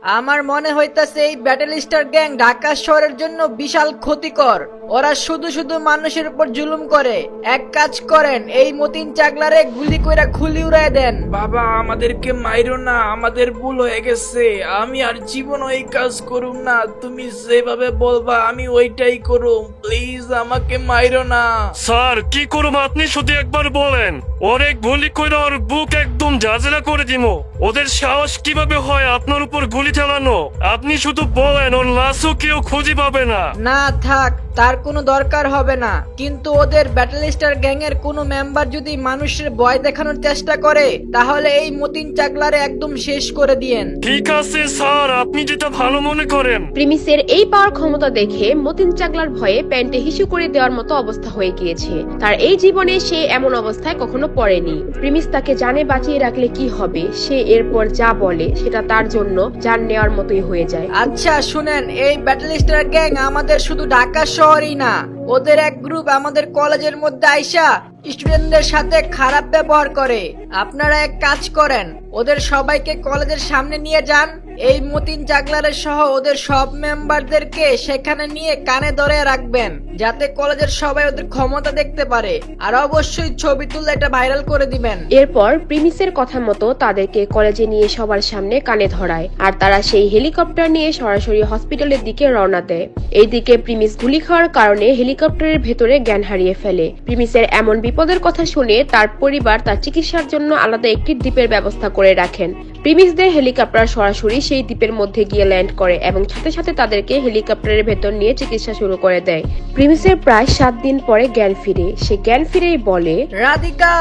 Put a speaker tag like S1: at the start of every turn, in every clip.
S1: আমার মনে হইতাছে এই ব্যাটেল স্টার গ্যাং ঢাকা শহরের জন্য বিশাল ক্ষতিকর। ওরা শুধু শুধু মানুষের উপর জুলুম করে। এক কাজ করেন, এই মতিন চাগলারে গুলি কইরা খুলি উড়ায় দেন।
S2: বাবা আমাদেরকে মাইরো না, আমাদের ভুল হয়ে গেছে। আমি আর জীবন ওই কাজ করুম না। তুমি যেভাবে বলবা আমি ওইটাই করুম। প্লিজ আমাকে মাইরো না।
S3: স্যার কি করব আপনি শুধু একবার বলেন। অনেক গুলি কইরা ওর বুক একদম ঝাঁঝরা করে দিমো। ওদের সাহস কিভাবে হয় আপনার উপর গুলি চালানো? আপনি শুধু বলেন, ওর লাশও কেউ খুঁজে পাবে না।
S1: না থাক, তার কোনো দরকার হবে না। কিন্তু ওদের ব্যাটেল স্টার গ্যাং এর কোনো মেম্বার যদি মানুষের ভয় দেখানোর চেষ্টা করে, তাহলে এই মতিন চাগলারে একদম শেষ করে দিয়েন।
S3: ঠিক আছে স্যার, আপনি যেটা ভালো মনে করেন।
S4: প্রিমিসের এই পাওয়ার ক্ষমতা দেখে মতিন চাগলার ভয়ে প্যান্টে হিসু করে দেওয়ার মতো অবস্থা হয়ে গিয়েছে। তার এই জীবনে সে এমন অবস্থায় কখনো পড়েনি। প্রিমিস তাকে জানে বাঁচিয়ে রাখলে কি হবে, সে এরপর যা বলে সেটা তার জন্য জান নেওয়ার মতোই হয়ে যায়।
S1: আচ্ছা শুনেন, এই ব্যাটেল স্টার গ্যাং আমাদের শুধু ঢাকা শহরই না, ওদের এক গ্রুপ আমাদের কলেজের মধ্যে আইসা স্টুডেন্টদের সাথে খারাপ ব্যবহার করে। আপনারা এক কাজ করেন, ওদের সবাইকে কলেজের সামনে নিয়ে যান। এই মতিন চাগলারের সহ ওদের সব মেম্বারদেরকে সেখানে নিয়ে কানে ধরে রাখবেন, যাতে কলেজের সবাই ওদের ক্ষমতা দেখতে পারে। আর অবশ্যই ছবি তুলে এটা ভাইরাল করে দিবেন।
S4: এরপর প্রিমিসের কথা মতো তাদেরকে কলেজে নিয়ে সবার সামনে কানে ধরায়, আর তারা সেই হেলিকপ্টার নিয়ে সরাসরি হসপিটালের দিকে রওনা দেয়। এইদিকে প্রিমিস গুলি খাওয়ার কারণে হেলিকপ্টারের ভেতরে জ্ঞান হারিয়ে ফেলে। প্রিমিসের এমন বিপদের কথা শুনে তার পরিবার তার চিকিৎসার জন্য আলাদা একটি দ্বীপের ব্যবস্থা করে রাখেন। প্রিমিসদের হেলিকপ্টার সরাসরি সেই দ্বীপের মধ্যে গিয়ে ল্যান্ড করে এবং সাথে সাথে তাদেরকে হেলিকপ্টারের ভেতর নিয়ে চিকিৎসা শুরু করে দেয়। প্রিমিসের প্রায় 7 দিন পরে জ্ঞান ফিরে। সে জ্ঞান ফিরেই বলে,
S1: রাধিকা,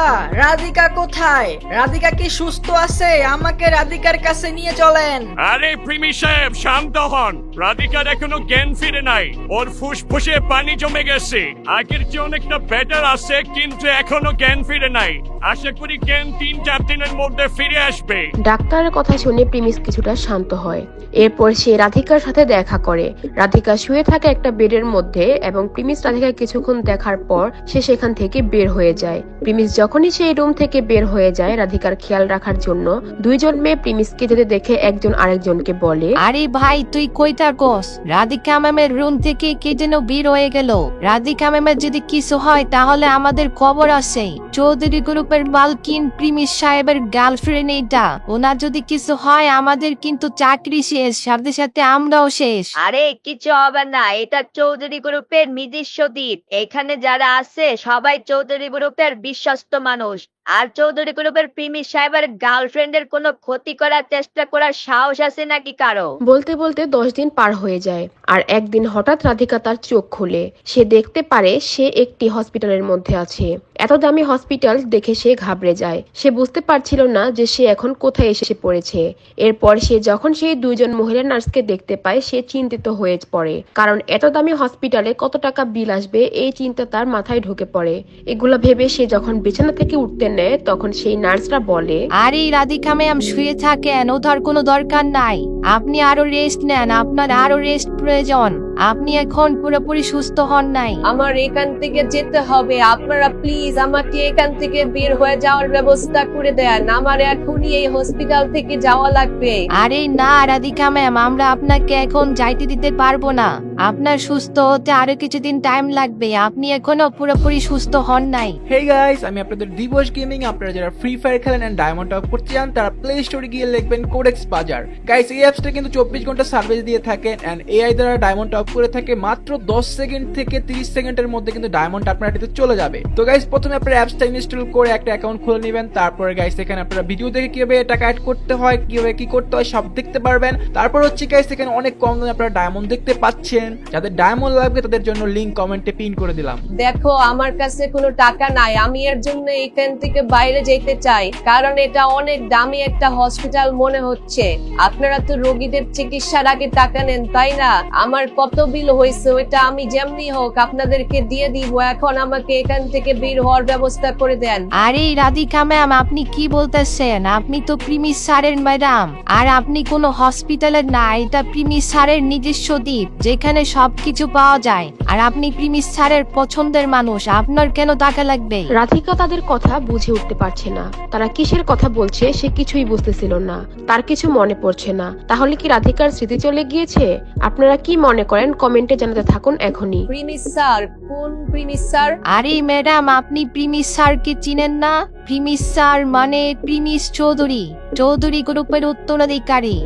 S1: রাধিকা কোথায়? রাধিকা কি সুস্থ আছে? আমাকে রাধিকার কাছে নিয়ে চলেন।
S5: আরে প্রিমি সাহেব শান্ত হন। রাধিকার এখনো জ্ঞান ফিরে নাই। ওর ফুসফুসে পানি জমে গেছে। আগের চেয়ে অনেকটা বেটার আছে, কিন্তু এখনো জ্ঞান ফিরে নাই। আশা করি জ্ঞান 3-4 দিনের মধ্যে ফিরে আসবে।
S4: ডাক্তারের কথা শুনে প্রিমিস কিছুটা শান্ত হয়। এরপর সে রাধিকার সাথে দেখা করে। রাধিকা শুয়ে থাকে একটা বেডের মধ্যে এবং প্রিমিস রাধিকা কিছুক্ষণ দেখার পর সে সেখান থেকে বের হয়ে যায়। প্রিমিস যখনই সেই রুম থেকে বের হয়ে যায়, রাধিকার খেয়াল রাখার জন্য দুইজন মেয়ে প্রিমিসকে যেতে দেখে একজন আরেকজনকে বলে,
S6: আরে ভাই তুই কইতার কোস? রাধিকা ম্যামের রুম থেকে কে যেন বের হয়ে গেল। রাধিকা ম্যামের যদি কিছু হয় তাহলে আমাদের খবর আছে। চৌধুরী গ্রুপের মালকিন প্রিমিস সাহেবের গার্লফ্রেন্ড এটা। ওনার যদি কিছু হয় আমাদের কিন্তু চাকরি শেষ, সাথে সাথে আমরাও শেষ।
S7: আরে কিছু হবে না, এটা চৌধুরী গ্রুপের নিজস্ব দ্বীপ। এখানে যারা আছে সবাই চৌধুরী গ্রুপের বিশ্বস্ত মানুষ। আর চৌধুরী গ্রুপের প্রিমিস সাহেবের গার্লফ্রেন্ডের কোনো ক্ষতি করার চেষ্টা করার সাহস আছে নাকি কারো?
S4: বলতে বলতে 10 দিন পার হয়ে যায়। আর একদিন হঠাৎ রাধিকা তার চোখ খুলে। সে দেখতে পারে সে একটি হসপিটালের মধ্যে আছে। এত দামি হসপিটাল দেখে সে ঘাবড়ে যায়। সে বুঝতে পারছিল না যে সে এখন কোথায় এসে পড়েছে। এরপর সে যখন সেই দুইজন মহিলা নার্সকে দেখতে পায়, সে চিন্তিত হয়ে পড়ে। কারণ এত দামি হসপিটালে কত টাকা বিল আসবে এই চিন্তা তার মাথায় ঢুকে পড়ে। এগুলা ভেবে সে যখন বিছানা থেকে উঠতে নেয়, তখন সেই নার্সরা বলে,
S6: আরে রাধিকা ম্যাম শুয়ে থাকেন, ওঠার কোনো দরকার নাই। আপনি আরো রেস্ট নেন, আপনার আরো রেস্ট প্রয়োজন। আপনি এখন পুরোপুরি সুস্থ হন নাই।
S8: আমার এখান থেকে যেতে হবে। আপনারা প্লিজ আমাকে এখান থেকে বের হয়ে যাওয়ার ব্যবস্থা করে দেন। আমার এখনই এই হসপিটাল থেকে যাওয়া লাগবে।
S6: আরে না রাধিকা ম্যাম, আমরা আপনাকে এখন যাইতে দিতে পারবো না। আপনার সুস্থ হতে আরো কিছুদিন টাইম লাগবে। আপনি এখনো পুরোপুরি সুস্থ হন নাই।
S2: হেই গাইস, আমি আপনাদের দিবস গেমিং। আপনারা যারা ফ্রি ফায়ার খেলেন এন্ড ডায়মন্ড টপ করতে চান, তারা প্লে স্টোরে গিয়ে লিখবেন কোডেক্স বাজার। গাইস এই অ্যাপসটা কিন্তু 24 ঘন্টা সার্ভিস দিয়ে থাকে এন্ড এআই দ্বারা ডায়মন্ড টপ করে থাকে। মাত্র 10 সেকেন্ড থেকে 30 সেকেন্ডের মধ্যে কিন্তু ডায়মন্ড আপনার এটাতে চলে যাবে। তো গাইস প্রথমে আপনারা অ্যাপসটা ইনস্টল করে একটা অ্যাকাউন্ট খুলে নেবেন। তারপরে গাইস এখানে আপনারা ভিডিও দেখে কিভাবে টাকা অ্যাড করতে হয়, কিভাবে কি করতে হয় সব দেখতে পারবেন। তারপর হচ্ছে গাইস এখানে অনেক কম দামে আপনারা ডায়মন্ড দেখতে পাচ্ছেন। যাদের ডায়মন্ড লাগবে তাদের জন্য লিংক কমেন্টে পিন করে দিলাম।
S8: দেখো আমার কাছে কোনো টাকা নাই। আমি এর জন্য এখান থেকে বাইরে যেতে চাই, কারণ এটা অনেক দামি একটা হসপিটাল মনে হচ্ছে। আপনারা তো রোগীদের চিকিৎসার আগে টাকা নেন, তাই না? আমার কত বিল হয়েছে ওইটা আমি যেমনি হোক আপনাদেরকে দিয়ে দিব। এখন আমাকে এখান থেকে বের হওয়ার ব্যবস্থা করে দেন।
S6: আরে রাধিকা ম্যাম আপনি কি বলতেছেন? আপনি তো প্রিমিস স্যারের ম্যাডাম, আর আপনি কোনো হসপিটালের না। এটা প্রিমিস স্যারের নিজস্ব দ্বীপ, যেখানে সবকিছু পাওয়া যায়। আর আপনি প্রিমিস স্যারের পছন্দের মানুষ, আপনার কেন টাকা লাগবে?
S4: রাধিকা তাদের কথা বুঝে উঠতে পারছে না। তারা কিসের কথা বলছে সে কিছুই বুঝতেছিল না। তার কিছু মনে পড়ছে না। তাহলে কি রাধিকার স্মৃতি চলে গিয়েছে? আপনারা কি মনে করেন কমেন্টে জানাতে থাকুন এখনই।
S8: প্রিমিস স্যার, কোন প্রিমিস স্যার?
S6: আরে ম্যাডাম, আপনি প্রিমিস স্যারকে চিনেন না? প্রিমিস স্যার মানে প্রিমিস চৌধুরী, চৌধুরী গ্রুপের উত্তরাধিকারী।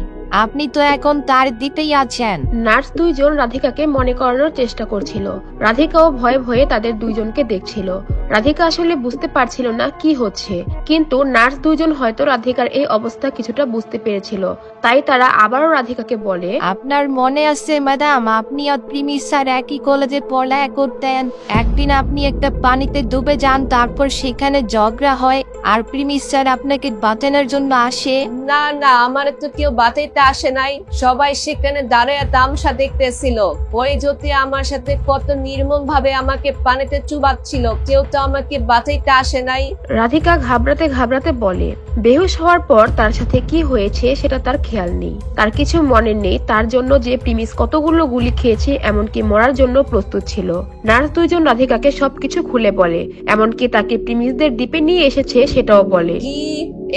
S6: আপনি তো এখন তার দিতেই আছেন।
S4: নার্স দুইজন রাধিকাকে মনে করানোর চেষ্টা করছিল। রাধিকাও ভয়ে ভয়ে তাদের দুইজনকে দেখছিল। রাধিকা আসলে বুঝতে পারছিল না কি হচ্ছে, কিন্তু নার্স দুইজন হয়তো রাধিকার এই অবস্থা কিছুটা বুঝতে পেরেছিল। তাই তারা আবারও রাধিকাকে বলে,
S6: আপনার মনে আছে ম্যাডাম, আপনি আর প্রিমিস স্যার একই কলেজে পড়ালেখা করতেন। একদিন আপনি একটা পানিতে ডুবে যান, তারপর সেখানে ঝগড়া হয় আর প্রিমিস স্যার আপনাকে বাঁচানোর জন্য আসে।
S8: না না, আমার তো কেউ বাঁচাইতে আসে নাই। সবাই সেখানে দাঁড়িয়ে তামসা দেখতেছিল। ওই জ্যোতি আমার সাথে কত নির্মম ভাবে আমাকে পানিতে চুবাচ্ছিল, কেউ তো আমাকে বাঁচাইতে আসে নাই।
S4: রাধিকা ঘাবড়াতে ঘাবড়াতে বলে, বেহুশ হওয়ার পর তার সাথে কি হয়েছে সেটা তার খেয়াল নেই। তার কিছু মনে নেই তার জন্য যে প্রিমিস কতগুলো গুলি খেয়েছে, এমনকি মরার জন্য প্রস্তুত ছিল। নার্স দুইজন রাধিকাকে সবকিছু খুলে বলে, এমনকি তাকে প্রিমিসদের দ্বীপে নিয়ে এসেছে সেটাও বলে।
S8: কি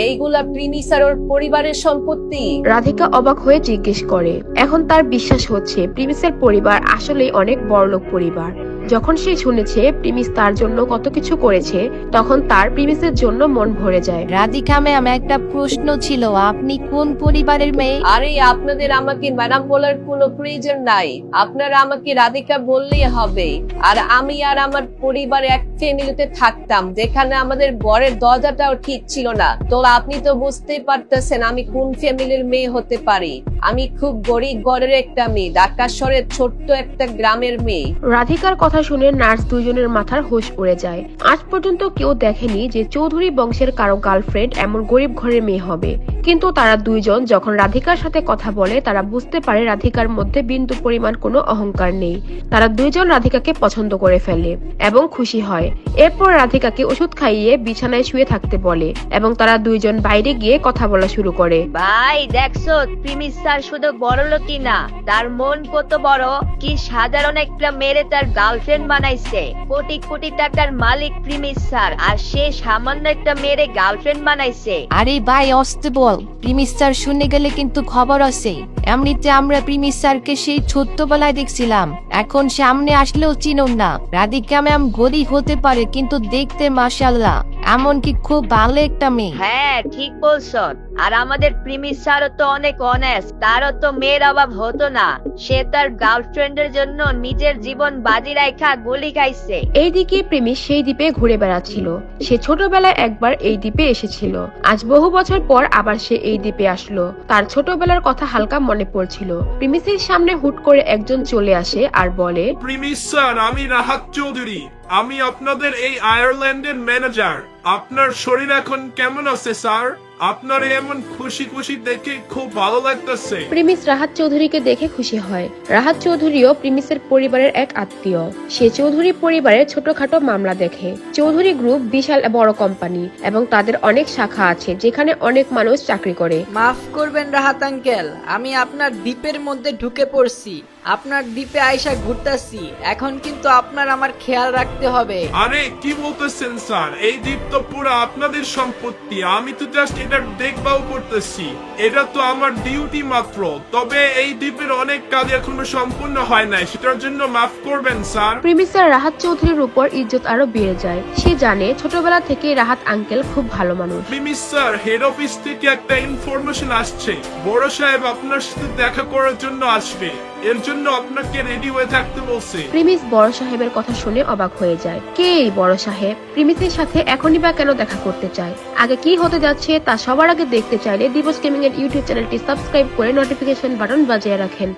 S8: এইগুলা প্রিমিস আর ওর পরিবারের সম্পত্তি?
S4: রাধিকা অবাক হয়ে জিজ্ঞেস করে। এখন তার বিশ্বাস হচ্ছে প্রিমিসের পরিবার আসলেই অনেক বড়লোক পরিবার। যখন সে শুনেছে প্রিমিস তার জন্য কত কিছু করেছে, তখন তার প্রিমিসের জন্য মন ভরে যায়।
S6: রাধিকা ম্যাম, একটা প্রশ্ন ছিল, আপনি কোন পরিবারের মেয়ে?
S8: আরে আপনাদের আমাকে ম্যাডাম বলার কোনো প্রয়োজন নাই, আপনারা আমাকে রাধিকা বললেই হবে। আর আমি আর আমার পরিবার এক ফ্যামিলিতে থাকতাম, যেখানে আমাদের বরের দরজাটাও ঠিক ছিল না। তো আপনি তো বুঝতেই পারতেছেন আমি কোন ফ্যামিলির মেয়ে হতে পারি। আমি খুব গরিব ঘরের একটা মেয়ে, ঢাকা শহরের ছোট্ট একটা গ্রামের মেয়ে।
S4: রাধিকার কথা শুনে নার্স দুইজনের মাথার হোশ উড়ে যায়। আজ পর্যন্ত কেউ দেখেনি যে চৌধুরী বংশের কারো গার্লফ্রেন্ড এমন গরিব ঘরের মেয়ে হবে। কিন্তু তারা দুইজন যখন রাধিকার সাথে কথা বলে, তারা বুঝতে পারে রাধিকার মধ্যে বিন্দু পরিমাণ কোনো অহংকার নেই। তারা দুইজন রাধিকাকে পছন্দ করে ফেলে এবং খুশি হয়। এরপর রাধিকাকে ওষুধ খাইয়ে বিছানায় শুয়ে থাকতে বলে এবং তারা দুইজন বাইরে গিয়ে কথা বলা শুরু করে।
S7: ভাই দেখছো, প্রিমিস স্যার শুধু বড় লোকই না, তার মন কত বড়। কি সাধারণ একটা মেরে তার গার্লফ্রেন্ড বানাইছে। কোটি কোটি টাকার মালিক প্রিমিস স্যার, আর সে সামান্য একটা মেরে গার্লফ্রেন্ড বানাইছে।
S6: আরে ভাই অস্তে বল, প্রিমিস স্যার শুনে গেলে কিন্তু খবর আছে। এমনিতে আমরা প্রিমিস স্যারকে সেই ছোট্টবেলায় দেখছিলাম, এখন সামনে আসলেও চিনুন না। রাধিকা ম্যাম গরিব হতে পারে, কিন্তু দেখতে মাশাআল্লাহ এমনকি খুব ভালো একটা মেয়ে।
S7: হ্যাঁ ঠিক বলছো। আর আমাদের প্রিমিস স্যারও তো অনেক অনেস্ট, তারও তো মেয়ের অভাব হতো না। সে তার গার্লফ্রেন্ডের জন্য নিজের জীবন বাজি রাখা গুলি খাইছে।
S4: এইদিকে প্রেমিস সেই দ্বীপে ঘুরে বেড়াচ্ছিল। সে ছোটবেলায় একবার এই দ্বীপে এসেছিল। আজ বহু বছর পর আবার সে এই দ্বীপে আসলো। তার ছোটবেলার কথা হালকা মনে পড়ছিল। প্রেমিসের সামনে হুট করে একজন চলে আসে আর বলে,
S9: প্রিমিস স্যার, আমি রাহাত চৌধুরী। আমি আপনাদের এই আয়ারল্যান্ডের ম্যানেজার। আপনার শরীর এখন কেমন আছে স্যার? আপনার এমন খুশি খুশি দেখে খুব ভালো লাগতেছে।
S4: প্রিমিস রাহাত চৌধুরীকে দেখে খুশি হয়। রাহাত চৌধুরীও প্রিমিসের পরিবারের এক আত্মীয়। সে চৌধুরী পরিবারের ছোটখাটো মামলা দেখে। চৌধুরী গ্রুপ বিশাল বড় কোম্পানি এবং তাদের অনেক শাখা আছে, যেখানে অনেক মানুষ চাকরি করে।
S1: মাফ করবেন রাহাত আঙ্কেল, আমি আপনার দ্বীপের মধ্যে ঢুকে পড়ছি। আপনার দ্বীপে আইসা ঘুরতেছি, এখন কিন্তু আপনার আমার খেয়াল রাখতে হবে।
S9: আরে কি বলতেছেন স্যার? এই দ্বীপ তো পুরো আপনাদের সম্পত্তি। আমি তো জাস্ট এটা দেখভাল করতেছি। এটা তো আমার ডিউটি মাত্র। তবে এই দ্বীপের অনেক কাজ এখনো সম্পূর্ণ হয় নাই, সেটার জন্য মাফ করবেন স্যার।
S4: প্রিমিসের রাহাত চৌধুরীর উপর ইজ্জত আরো বেড়ে যায়। সে জানে ছোটবেলা থেকে রাহাত আঙ্কেল খুব ভালো মানুষ।
S9: প্রিমিস স্যার, হেড অফিস থেকে একটা ইনফরমেশন আসছে। বড় সাহেব আপনার সাথে দেখা করার জন্য আসবে, এর জন্য আপনাকে রেডি হয়ে থাকতে বলছে।
S4: প্রিমিস বড় সাহেবের কথা শুনে অবাক হয়ে যায়। কে এই বড় সাহেব? প্রিমিসের সাথে এখনই বা কেন দেখা করতে চায়? আগে কি হতে যাচ্ছে তা সবার আগে দেখতে চাইলে দিবস গেমিং এর ইউটিউব চ্যানেলটি সাবস্ক্রাইব করে নোটিফিকেশন বাটন বাজিয়ে রাখেন।